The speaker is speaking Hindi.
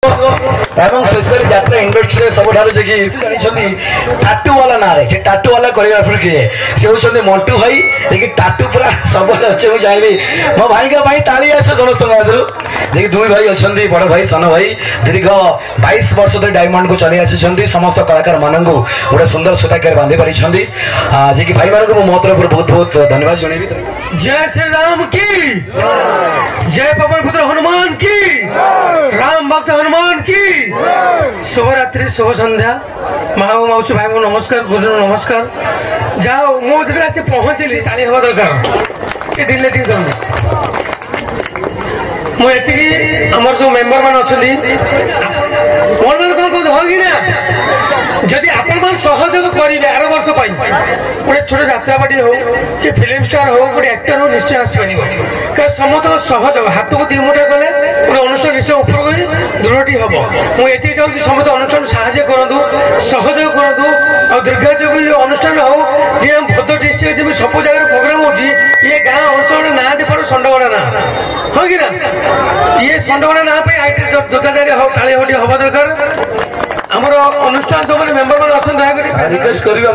एवं शेष यात्रा इंडस्ट्री सब जानी टाटू वाला ना रे टाटू वाला कोरियोग्राफर किए से होचंदी मंटू भाई देखि टाटू पूरा सब अच्छे मुझे जाइबी मो भाई का भाई ताली आसे समस्त मधुर देखि दुई भाई अछंदी बड़ भाई सान भाई दीर्घ 22 वर्ष धरि डायमंड को चली आसी समस्त कलाकार मानक गोटे सुंदर सूताकार बांधि पारी जे कि भाई मानक मो तरफ बहुत बहुत धन्यवाद जनइबी। जय श्री राम की जय पवन पुत्र हनुमान की राम भक्त हनुमान की शुभरात्रि शुभ संध्या माँ मौसी भाई नमस्कार गुरु नमस्कार जाओ मुझे पहुंचली ताली हवा दरकार दिल्ली दिन मुझे आमर जो मेम्बर मान अच्छा मन मन कौन कौन होगी ना जदि आपण मान सहयोग करेंगे आर वर्ष गोटे छोट जात्रापाटी हो कि फिल्म स्टार हो गोटे एक्टर हो निश्चय आसपार समस्त सहयोग हाथ को दी मुठा कले गोटे अनुष्ठान निश्चय ऊपर दृढ़ हम मुझे चाहूँगी समस्त अनुष्ठान साहय करूँ सहयोग करूँ और दीर्घायु अनुष्ठान हो जी आम भद्र डिस्ट्रिक्ट जब सब जगह प्रोग्राम हो ये गाँ अंचल ना दे पड़े संडगड़ा ना हाँ कि ना ये संडगड़ा ना आई जोतादारी हो काली हवा दरकार आमर अनुष्ठान जो मैंने मेम्बर मैंने अच्छा दया रिक्वेस्ट करेंगे।